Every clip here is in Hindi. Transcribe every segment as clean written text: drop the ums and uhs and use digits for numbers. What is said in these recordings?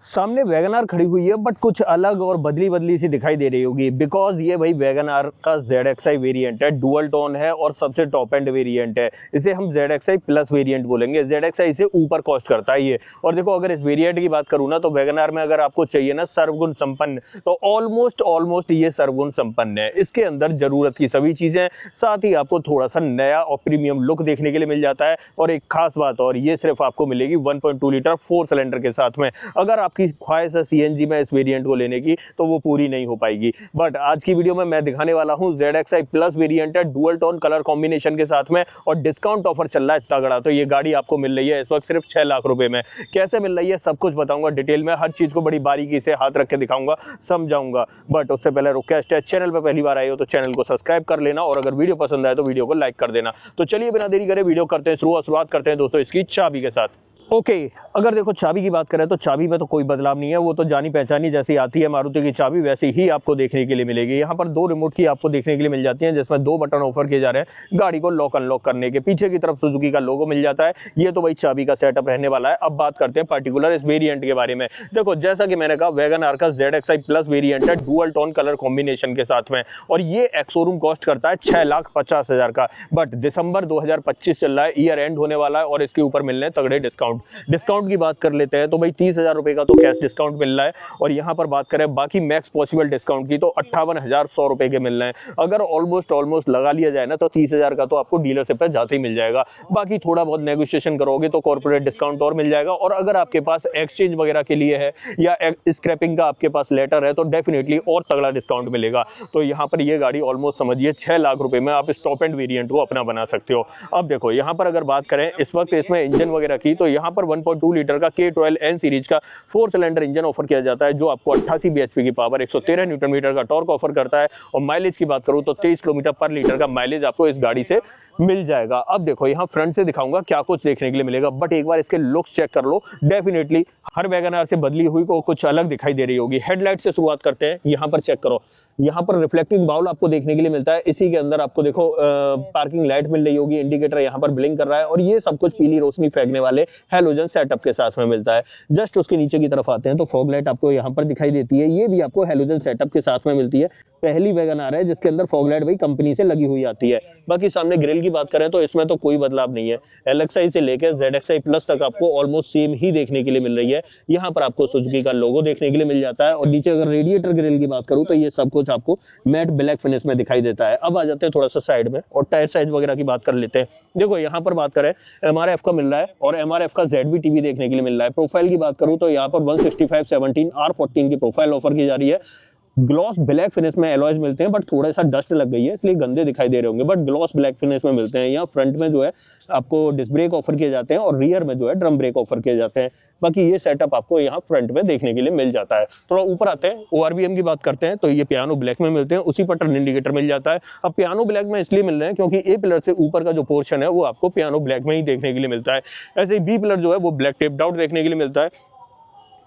सामने वैगन आर खड़ी हुई है बट कुछ अलग और बदली बदली सी दिखाई दे रही होगी बिकॉज ये भाई वैगन आर का ZXi वेरिएंट है, डुअल टोन है और सबसे टॉप एंड वेरिएंट है। इसे हम ZXi प्लस वेरिएंट बोलेंगे। ZXi से ऊपर कॉस्ट करता है ये। और देखो अगर इस वेरिएंट की बात करूँ ना तो वैगन आर में अगर आपको चाहिए ना सर्वगुण संपन्न, तो ऑलमोस्ट ये सर्वगुण संपन्न है। इसके अंदर जरूरत की सभी चीजें, साथ ही आपको थोड़ा सा नया और प्रीमियम लुक देखने के लिए मिल जाता है। और एक खास बात और, ये सिर्फ आपको मिलेगी 1.2 लीटर 4 सिलेंडर के साथ में। अगर आपकी ख्वाहिश है सीएनजी में इस वेरिएंट को लेने की तो वो पूरी नहीं हो पाएगी। बट आज की वीडियो में मैं दिखाने वाला हूं ZXi प्लस वेरिएंट है, डुअल टोन कलर कॉम्बिनेशन के साथ में, और डिस्काउंट ऑफर चल रहा है तगड़ा। तो ये गाड़ी आपको मिल रही है इस वक्त सिर्फ 6 लाख रुपए में। कैसे मिल रही है सब कुछ बताऊंगा डिटेल में, हर चीज को बड़ी बारीकी से हाथ रख के दिखाऊंगा, समझाऊंगा। बट उससे पहले रिक्वेस्ट है, चैनल पर पहली बार आए हो तो चैनल को सब्सक्राइब कर लेना, और अगर वीडियो पसंद आए तो वीडियो को लाइक कर देना। तो चलिए बिना देरी करे वीडियो करते हैं शुरुआत करते हैं दोस्तों इसकी चाबी के साथ। ओके, अगर देखो चाबी की बात करें तो चाबी में तो कोई बदलाव नहीं है। वो तो जानी पहचानी जैसी आती है मारुति की चाबी वैसी ही आपको देखने के लिए मिलेगी। यहाँ पर 2 रिमोट की आपको देखने के लिए मिल जाती हैं, जिसमें 2 बटन ऑफर किए जा रहे हैं गाड़ी को लॉक अनलॉक करने के। पीछे की तरफ सुजुकी का लोगो मिल जाता है। ये तो भाई चाबी का सेटअप रहने वाला है। अब बात करते हैं पर्टिकुलर इस वेरिएंट के बारे में। देखो जैसा कि मैंने कहा, वैगन आर का ZXi प्लस वेरिएंट है, डुअल टोन कलर कॉम्बिनेशन के साथ में, और ये एक्स-शोरूम कॉस्ट करता है 6,50,000 का। बट दिसंबर 2025 चल रहा है, ईयर एंड होने वाला है, और इसके ऊपर मिलने हैं तगड़े डिस्काउंट की बात कर लेते हैं तो भाई 30,000 रुपए का तो कैश डिस्काउंट मिल रहा है। और यहां पर बात करें बाकी मैक्स पॉसिबल डिस्काउंट की तो 58,100 रुपए के मिल रहे हैं। अगर ऑलमोस्ट लगा लिया जाए ना तो 30,000 का तो आपको डीलरशिप पे जाते ही मिल जाएगा। बाकी थोड़ा बहुत नेगोशिएशन करोगे तो कॉर्पोरेट डिस्काउंट और मिल जाएगा। और अगर आपके पास एक्सचेंज वगैरह के लिए है या स्क्रैपिंग का आपके पास लेटर है तो डेफिनेटली और तगड़ा डिस्काउंट मिलेगा। तो यहाँ पर ये गाड़ी ऑलमोस्ट समझिए 6 लाख रुपए में आप इस टॉप एंड वेरिएंट को अपना बना सकते हो। अब देखो यहाँ पर अगर बात करें इस वक्त इसमें इंजन वगैरह की, तो यहाँ पर 1.2 लीटर का K12N सीरीज का 4 सिलेंडर इंजन ऑफर किया जाता है, जो आपको 88 bhp की पावर, 113 न्यूटन मीटर का टॉर्क ऑफर करता है। और माइलेज की बात करूं तो 23 किलोमीटर पर लीटर का माइलेज आपको इस गाड़ी से मिल जाएगा। अब देखो यहाँ फ्रंट से दिखाऊंगा क्या कुछ देखने के लिए मिलेगा, बट एक बार इसके लुक्स चेक कर लो। डेफिनेटली हर वैगन आर से बदली हुई को कुछ अलग दिखाई दे रही होगी। हेडलाइट से शुरुआत करते हैं। यहाँ पर चेक करो, यहाँ पर रिफ्लेक्टिंग बाउल आपको देखने के लिए मिलता है। इसी के अंदर आपको देखो पार्किंग लाइट मिल रही होगी, इंडिकेटर यहाँ पर ब्लिंक कर रहा है, और ये सब कुछ पीली रोशनी फेंकने वाले हैलोजन सेटअप के साथ में मिलता है। जस्ट उसके नीचे की तरफ आते हैं तो फॉग लाइट आपको यहाँ पर दिखाई देती है। ये भी आपको हैलोजन सेटअप के साथ में मिलती है। पहली वैगन आर है जिसके अंदर फॉग लाइट भाई कंपनी से लगी हुई आती है। बाकी सामने ग्रिल की बात करें तो इसमें तो कोई बदलाव नहीं है। LXi से लेकर ZXi प्लस तक आपको ऑलमोस्ट सेम ही देखने के लिए मिल रही है। यहाँ पर आपको सुजुकी का लोगो देखने के लिए मिल जाता है। और नीचे अगर रेडिएटर ग्रिल की बात करूं तो ये सब कुछ आपको मैट ब्लैक फिनिश में दिखाई देता है। अब आ जाते हैं थोड़ा सा साइड में और टायर साइज वगैरह की बात कर लेते हैं। देखो यहाँ पर बात करें MRF का मिल रहा है, और MRF का ZV-TV देखने के लिए मिल रहा है। प्रोफाइल की बात करूं तो यहाँ पर 165/17 R14 की प्रोफाइल ऑफर की जा रही है। ग्लॉस ब्लैक फिनिश में एलॉयज मिलते हैं, बट थोड़ा सा डस्ट लग गई है इसलिए गंदे दिखाई दे रहे होंगे, बट ग्लॉस ब्लैक फिनिश में मिलते हैं। यहाँ फ्रंट में जो है आपको डिस्क ब्रेक ऑफर किए जाते हैं, और रियर में जो है ड्रम ब्रेक ऑफर किए जाते हैं। बाकी ये सेटअप आपको यहाँ फ्रंट में देखने के लिए मिल जाता है। थोड़ा ऊपर आते हैं, ORVM की बात करते हैं तो ये पियानो ब्लैक में मिलते हैं। उसी पर टर्न इंडिकेटर मिल जाता है। अब पियानो ब्लैक में इसलिए मिल रहे हैं क्योंकि A पिलर से ऊपर का जो पोर्शन है वो आपको पियानो ब्लैक में ही देखने के लिए मिलता है। ऐसे ही B पिलर जो है वो ब्लैक टेप्ड आउट देखने के लिए मिलता है।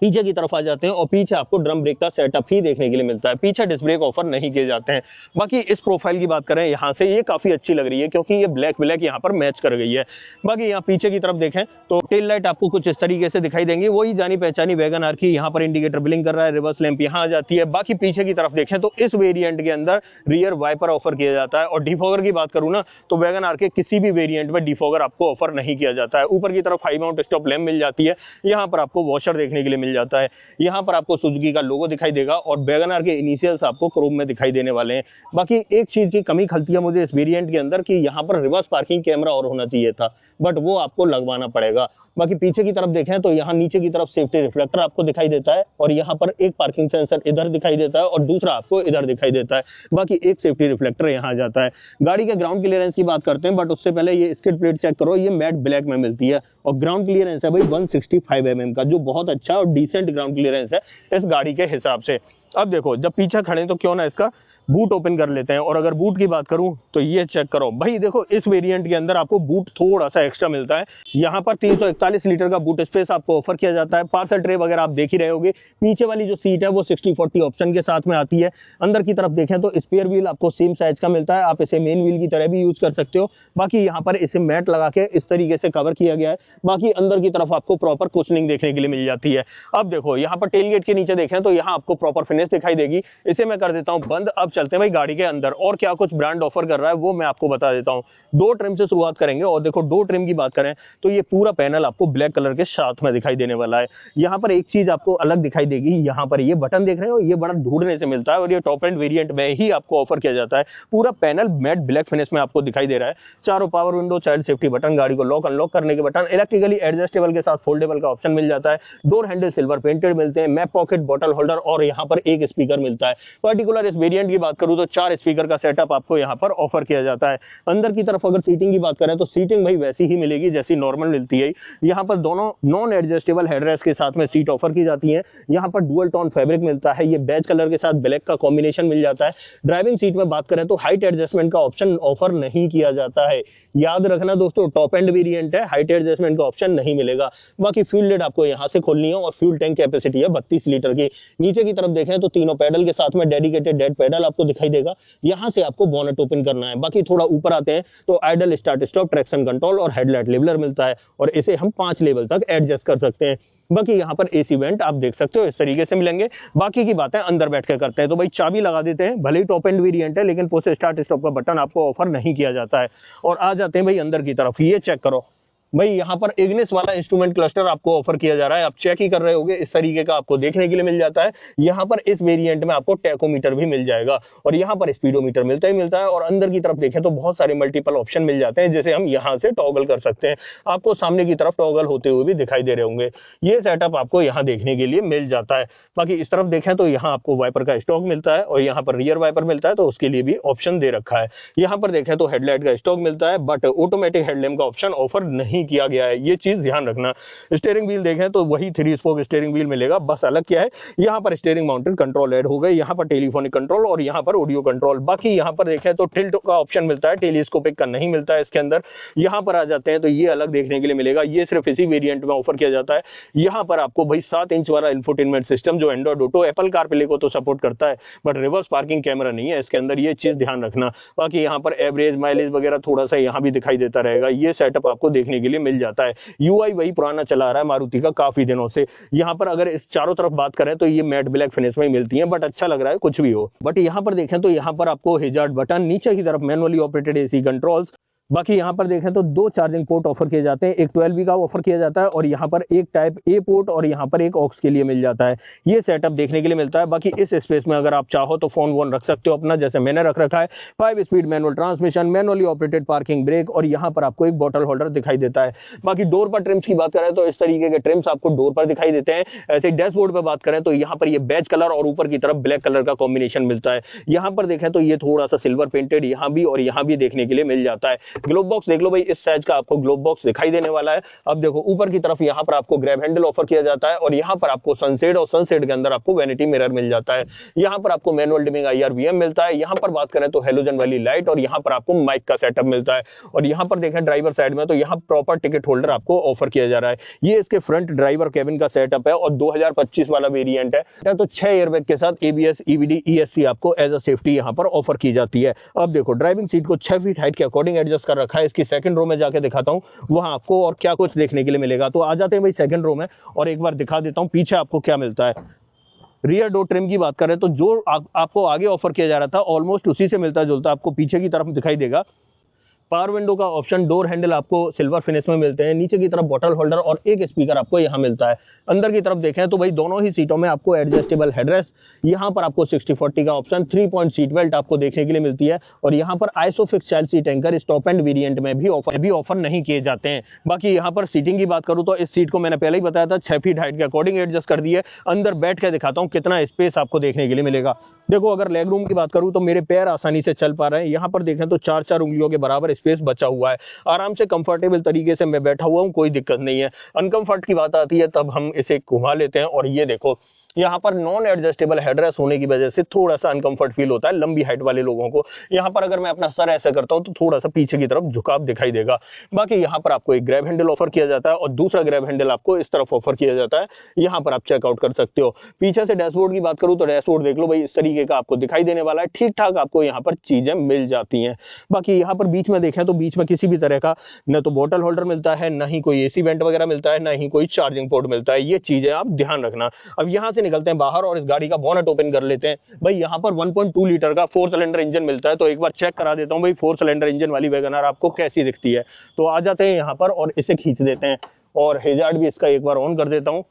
पीछे की तरफ आ जाते हैं और पीछे आपको ड्रम ब्रेक का सेटअप ही देखने के लिए मिलता है। पीछे डिस्क ब्रेक ऑफर नहीं किए जाते हैं। बाकी इस प्रोफाइल की बात करें यहाँ से, ये काफी अच्छी लग रही है क्योंकि ये ब्लैक यहाँ पर मैच कर गई है। बाकी यहाँ पीछे की तरफ देखें तो टेल लाइट आपको कुछ इस तरीके से दिखाई देंगी, वही जानी पहचानी वैगन आर की। यहाँ पर इंडिकेटर ब्लिंक कर रहा है, रिवर्स लैंप यहाँ आ जाती है। बाकी पीछे की तरफ देखें तो इस वेरिएंट के अंदर रियर वाइपर ऑफर किया जाता है। और डिफॉगर की बात करूँ ना तो वैगन आर के किसी भी वेरिएंट में डिफॉगर आपको ऑफर नहीं किया जाता है। ऊपर की तरफ हाई माउंट स्टॉप लैंप मिल जाती है। यहाँ पर आपको वॉशर देखने के लिए मिल जाता है। यहाँ पर आपको सुजुकी का लोगो दिखाई देगा, और वैगन आर के इनिशियल्स आपको क्रोम में दिखाई देने वाले हैं। बाकी एक चीज की कमी खलती है मुझे इस वेरिएंट के अंदर कि यहाँ पर रिवर्स पार्किंग कैमरा और होना चाहिए था, बट वो आपको लगवाना पड़ेगा। बाकी पीछे की तरफ देखें तो यहाँ नीचे की तरफ सेफ्टी रिफ्लेक्टर आपको दिखाई देता है, और यहाँ पर एक पार्किंग सेंसर इधर दिखाई देता है और दूसरा आपको इधर दिखाई देता है। बाकी एक सेफ्टी रिफ्लेक्टर यहाँ आ जाता है। गाड़ी के ग्राउंड क्लियरेंस की बात करते हैं, बट उससे पहले ये स्किड प्लेट चेक करो, ये मैट ब्लैक में मिलती है। और ग्राउंड क्लियरेंस है भाई 165 mm का, जो बहुत अच्छा और डिसेंट ग्राउंड क्लियरेंस है इस गाड़ी के हिसाब से। अब देखो जब पीछे खड़े तो क्यों ना इसका बूट ओपन कर लेते हैं, और अगर बूट की बात करूं तो ये चेक करो भाई, देखो इस वेरिएंट के अंदर आपको बूट थोड़ा सा एक्स्ट्रा मिलता है। यहाँ पर 341 लीटर का बूट स्पेस आपको ऑफर किया जाता है। पार्सल ट्रे वगैरह आप देख ही रहे होगे। पीछे वाली जो सीट है वो 60-40 ऑप्शन के साथ में आती है। अंदर की तरफ देखें तो स्पेयर व्हील आपको सेम साइज का मिलता है, आप इसे मेन व्हील की तरह भी यूज कर सकते हो। बाकी यहाँ पर इसे मैट लगा के इस तरीके से कवर किया गया है। बाकी अंदर की तरफ आपको प्रॉपर कुशनिंग देखने के लिए मिल जाती है। अब देखो यहाँ पर टेल गेट के नीचे देखें तो यहाँ आपको प्रॉपर फिनिश दिखाई देगी। इसे मैं कर देता हूँ बंद। अब चलते हैं भाई गाड़ी के अंदर और क्या कुछ ब्रांड ऑफर कर रहा है वो मैं आपको बता देता हूँ। डोर ट्रिम से शुरुआत करेंगे, और देखो डोर ट्रिम की बात करें तो ये पूरा पैनल आपको ब्लैक कलर के साथ में दिखाई देने वाला है। यहाँ पर एक चीज आपको अलग दिखाई देगी, यहाँ पर ये बटन देख रहे हो, ये बटन ढूंढने से मिलता है और ये टॉप एंड वेरिएंट में ही आपको ऑफर किया जाता है। पूरा पैनल मैट ब्लैक फिनिश में आपको दिखाई दे रहा है। चारों power window, child safety button, गाड़ी को लॉक अनलॉक करने के बटन, इलेक्ट्रिकली एडजस्टेबल के साथ फोल्डेबल का ऑप्शन मिल जाता है। डोर हैंडल सिल्वर पेंटेड मिलते हैं, मैप पॉकेट, बॉटल होल्डर और यहाँ पर एक स्पीकर मिलता है। पर्टिकुलर इस वेरिएंट की बात करूं तो 4 स्पीकर का सेटअप आपको यहाँ पर ऑफर किया जाता है। अंदर की तरफ अगर सीटिंग की बात करें तो सीटिंग भाई वैसी ही मिलेगी जैसी नॉर्मल मिलती है। यहाँ पर दोनों नॉन एडजस्टेबल हेडरेस्ट के साथ में सीट ऑफर की जाती है। यहाँ पर डुअल टोन फैब्रिक मिलता है, ये बेज कलर के साथ ब्लैक का कॉम्बिनेशन मिल जाता है। ड्राइविंग सीट में बात करें तो हाइट एडजस्टमेंट का ऑप्शन ऑफर नहीं किया जाता है। याद रखना दोस्तों, टॉप एंड वेरिएंट है, हाइट एडजस्टमेंट का ऑप्शन नहीं मिलेगा। बाकी फ्यूल लिड आपको यहाँ से खोलनी है और फ्यूल टैंक कैपेसिटी है 32 लीटर की। नीचे की तरफ देखें तो तीनों पैडल के साथ में डेडिकेटेड डेड पैडल आपको दिखाई देगा। यहाँ से आपको बोनेट ओपन करना है। बाकी थोड़ा ऊपर आते हैं तो idle, start stop, traction control और हेडलाइट लेवलर मिलता है, और इसे हम 5 लेवल तक एडजस्ट कर सकते हैं। बाकी यहाँ पर एसी वेंट आप देख सकते हो इस तरीके से मिलेंगे। बाकी की बातें अंदर बैठ के करते हैं। तो भाई चाबी लगा देते हैं, भले ही टॉप एंड वेरिएंट है लेकिन पुश स्टार्ट स्टॉप का बटन आपको ऑफर नहीं किया जाता है। और आ जाते हैं भाई अंदर की तरफ, ये चेक करो भाई, यहाँ पर इग्निस वाला इंस्ट्रूमेंट क्लस्टर आपको ऑफर किया जा रहा है। आप चेक ही कर रहे होगे, इस तरीके का आपको देखने के लिए मिल जाता है। यहाँ पर इस वेरिएंट में आपको टैकोमीटर भी मिल जाएगा और यहाँ पर स्पीडोमीटर मिलता ही मिलता है। और अंदर की तरफ देखें तो बहुत सारे मल्टीपल ऑप्शन मिल जाते हैं, जैसे हम यहाँ से टॉगल कर सकते हैं। आपको सामने की तरफ टॉगल होते हुए भी दिखाई दे रहे होंगे। ये सेटअप आपको यहाँ देखने के लिए मिल जाता है। बाकी इस तरफ देखें तो यहाँ आपको वाइपर का स्टॉक मिलता है और यहाँ पर रियर वाइपर मिलता है, तो उसके लिए भी ऑप्शन दे रखा है। यहाँ पर देखें तो हेडलाइट का स्टॉक मिलता है, बट ऑटोमेटिक हेडलैम्प का ऑप्शन ऑफर नहीं किया गया है, ये चीज ध्यान रखना। स्टीयरिंग व्हील देखें तो वही 3 स्पोक स्टीयरिंग व्हील मिलेगा, बस अलग क्या है, यहाँ पर स्टीयरिंग माउंटेड कंट्रोल ऐड हो गए, यहाँ पर टेलीफोनिक कंट्रोल और यहाँ पर ऑडियो कंट्रोल। बाकी यहाँ पर देखें तो टिल्ट का ऑप्शन मिलता है, टेलीस्कोपिक का नहीं मिलता है इसके अंदर। यहाँ पर आ जाते हैं तो ये अलग देखने के लिए मिलेगा, ये सिर्फ इसी वेरिएंट में ऑफर किया जाता है। यहाँ पर आपको भाई 7 इंच वाला इंफोटेनमेंट सिस्टम जो एंड्रॉइड ऑटो, एप्पल कारप्ले को तो सपोर्ट करता है, बट रिवर्स पार्किंग कैमरा नहीं है इसके अंदर, ये चीज ध्यान रखना। बाकी यहाँ पर एवरेज माइलेज वगैरह थोड़ा सा यहाँ भी दिखाई देता रहेगा, ये सेटअप आपको देखने के लिए मिल जाता है। यूआई वही पुराना चला रहा है मारुति का काफी दिनों से। यहाँ पर अगर इस चारों तरफ बात करें तो ये मैट ब्लैक फिनिश में मिलती हैं, बट अच्छा लग रहा है कुछ भी हो। बट यहाँ पर देखें तो यहाँ पर आपको हैजार्ड बटन, नीचे की तरफ मैनुअली ऑपरेटेड एसी कंट्रोल्स। बाकी यहाँ पर देखें तो 2 चार्जिंग पोर्ट ऑफर किए जाते हैं, एक 12V का ऑफर किया जाता है और यहाँ पर एक टाइप ए पोर्ट और यहाँ पर एक ऑक्स के लिए मिल जाता है। ये सेटअप देखने के लिए मिलता है। बाकी इस स्पेस में अगर आप चाहो तो फोन वोन रख सकते हो अपना, जैसे मैंने रख रखा है। 5 speed manual transmission, manually operated parking brake और यहाँ पर आपको एक बॉटल होल्डर दिखाई देता है। बाकी डोर पर ट्रिम्स की बात करें तो इस तरीके के ट्रिम्स आपको डोर पर दिखाई देते हैं। ऐसे डैशबोर्ड पर बात करें तो यहाँ पर ये बेज कलर और ऊपर की तरफ ब्लैक कलर का कॉम्बिनेशन मिलता है। यहाँ पर देखें तो ये थोड़ा सा सिल्वर पेंटेड यहाँ भी और यहाँ भी देखने के लिए मिल जाता है। ग्लोब बॉक्स देख लो भाई, इस साइज का आपको ग्लोब बॉक्स दिखाई देने वाला है। अब देखो ऊपर की तरफ यहाँ पर आपको ग्रैब हैंडल ऑफर किया जाता है और यहाँ पर आपको सनसेट और सनसेट के अंदर आपको वैनिटी मिरर मिल जाता है। यहाँ पर आपको मैनुअल डिमिंग IR/VM मिलता है। यहाँ पर बात करें तो हेलोजन वाली लाइट और यहाँ पर आपको माइक का सेटअप मिलता है। और यहाँ पर देखें ड्राइवर साइड में तो यहाँ प्रॉपर टिकट होल्डर आपको ऑफर किया जा रहा है। ये इसके फ्रंट ड्राइवर केबिन का सेटअप है और 2025 वाला वेरिएंट है। तो 6 एयरबैग के साथ ABS, EBD, ESC आपको एज अ सेफ्टी यहाँ पर ऑफर की जाती है। अब देखो ड्राइविंग सीट को 6 फीट हाइट के अकॉर्डिंग एडजस्ट कर रखा है। इसकी सेकंड रो में जाके दिखाता हूं वहां आपको और क्या कुछ देखने के लिए मिलेगा। तो आ जाते हैं भाई सेकंड रो में और एक बार दिखा देता हूं पीछे आपको क्या मिलता है। रियर डोर ट्रिम की बात करें तो जो आपको आगे ऑफर किया जा रहा था ऑलमोस्ट उसी से मिलता जुलता आपको पीछे की तरफ दिखाई देगा। पावर विंडो का ऑप्शन, डोर हैंडल आपको सिल्वर फिनिश में मिलते हैं। नीचे की तरफ बॉटल होल्डर और एक स्पीकर आपको यहाँ मिलता है। अंदर की तरफ देखें तो भाई दोनों ही सीटों में आपको एडजस्टेबल हेडरेस्ट, यहाँ पर आपको 60/40 का ऑप्शन, 3 पॉइंट सीट बेल्ट आपको देखने के लिए मिलती है और यहाँ पर isofix child seat anchor stop end variant में भी ऑफर नहीं किए जाते हैं। बाकी यहाँ पर सीटिंग की बात करूँ तो इस सीट को मैंने पहले ही बताया था 6 फीट हाइट के अकॉर्डिंग एडजस्ट कर दी है। अंदर बैठ के दिखाता हूँ कितना स्पेस आपको देखने के लिए मिलेगा। देखो अगर लेग रूम की बात करूँ तो मेरे पैर आसानी से चल पा रहे हैं। यहाँ पर देखें तो 4-4 उंगलियों के बराबर स्पेस बचा हुआ है, आराम से कंफर्टेबल तरीके से मैं बैठा हुआ हूँ, कोई दिक्कत नहीं है। अनकंफर्ट की बात आती है तब हम इसे घुमा लेते हैं और ये देखो यहाँ पर नॉन एडजस्टेबल हेडरेस्ट होने की वजह से थोड़ा सा अनकंफर्ट फील होता है लंबी हाइट वाले लोगों को। यहाँ पर अगर मैं अपना सर ऐसा करता हूँ तो थोड़ा सा पीछे की तरफ झुकाव दिखाई देगा। बाकी यहाँ पर आपको एक ग्रैब हैंडल ऑफर किया जाता है और दूसरा ग्रैब हैंडल आपको इस तरफ ऑफर किया जाता है, यहाँ पर आप चेकआउट कर सकते हो। पीछे से डैशबोर्ड की बात करूँ तो डैशबोर्ड देख लो भाई, इस तरीके का आपको दिखाई देने वाला है, ठीक ठाक आपको यहाँ पर चीजें मिल जाती हैं। बाकी यहाँ पर बीच में देखें तो बीच में किसी भी तरह का न तो बोतल होल्डर मिलता है, ना ही कोई एसी वेंट वगैरह मिलता है, ना ही कोई चार्जिंग पोर्ट मिलता है, ये चीजें आप ध्यान रखना। अब यहाँ से निकलते हैं बाहर और इस गाड़ी का बोनट ओपन कर लेते हैं। भाई यहाँ पर 1.2 लीटर का 4 सिलेंडर इंजन मिलता है, तो एक बार चेक करा देता हूँ भाई 4 सिलेंडर इंजन वाली वैगन आर आपको कैसी दिखती है। तो आ जाते हैं यहाँ पर और इसे खींच देते हैं और हेजार्ड भी इसका एक बार ऑन कर देता हूँ।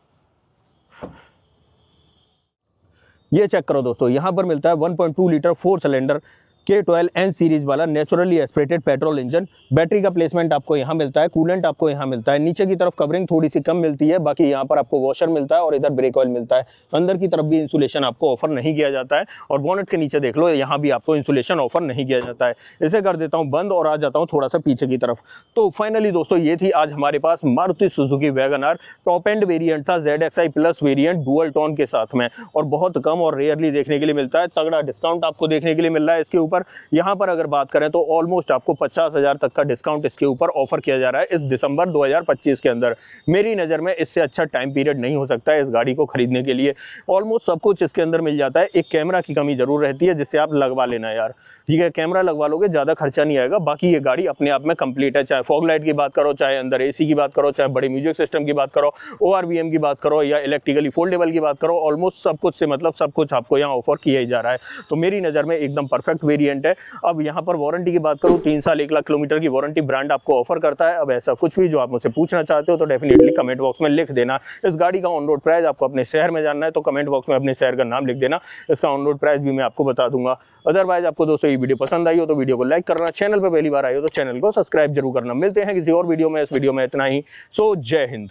ये चेक करो दोस्तों, यहाँ पर मिलता है 1.2 लीटर 4 सिलेंडर K12N सीरीज वाला naturally aspirated petrol engine. Battery का प्लेसमेंट आपको यहाँ मिलता है, कूलेंट आपको यहाँ मिलता है, नीचे की तरफ कवरिंग थोड़ी सी कम मिलती है, बाकी यहाँ पर आपको वॉशर मिलता है और इधर ब्रेक ऑयल मिलता है। अंदर की तरफ भी इंसुलेशन आपको ऑफर नहीं किया जाता है और बोनेट के नीचे देख लो, यहाँ भी आपको इंसुलेशन ऑफर नहीं किया जाता है। इसे कर देता हूँ बंद और आ जाता हूँ थोड़ा सा पीछे की तरफ। तो फाइनली दोस्तों ये थी आज हमारे पास Maruti Suzuki Wagon R. Top end variant था ZXi plus variant dual tone के साथ में, और बहुत कम और रेयरली देखने के लिए मिलता है। तगड़ा डिस्काउंट आपको देखने के लिए मिल रहा है इसके ऊपर। यहाँ पर अगर बात करें तो ऑलमोस्ट आपको 50,000 तक का डिस्काउंट इसके ऊपर ऑफर किया जा रहा है इस दिसंबर 2025 के अंदर। मेरी नज़र में इससे अच्छा टाइम पीरियड नहीं हो सकता है इस गाड़ी को खरीदने के लिए। ऑलमोस्ट सब कुछ इसके अंदर मिल जाता है, एक कैमरा की कमी जरूर रहती है जिससे आप लगवा लेना यार, ठीक है। कैमरा लगवा लोगे, ज़्यादा खर्चा नहीं आएगा। बाकी ये गाड़ी अपने आप में कंप्लीट है, चाहे फॉग लाइट की बात करो, चाहे अंदर AC की बात करो, चाहे बड़े म्यूजिक सिस्टम की बात करो, ORVM की बात करो, या इलेक्ट्रिकली फोल्डेबल की बात करो, ऑलमोस्ट सब कुछ से मतलब सब कुछ आपको यहाँ ऑफर किया ही जा रहा है। तो मेरी नज़र में एकदम परफेक्ट वेरिएंट है। अब यहाँ पर वारंटी की बात करूँ, 3 साल 1 लाख किलोमीटर की वारंटी ब्रांड आपको ऑफर करता है। अब ऐसा कुछ भी जो आप मुझसे पूछना चाहते हो तो डेफिनेटली कमेंट बॉक्स में लिख देना। इस गाड़ी का ऑन रोड प्राइस आपको अपने शहर में जानना है तो कमेंट बॉक्स में अपने शहर का नाम लिख देना, इसका ऑन रोड प्राइस भी मैं आपको बता दूंगा। अदरवाइज आपको दोस्तों ये वीडियो पसंद आई हो तो वीडियो को लाइक करना, चैनल पर पहली बार आए हो तो चैनल को सब्सक्राइब जरूर करना। मिलते हैं किसी और वीडियो में, इस वीडियो में इतना ही। सो जय हिंद।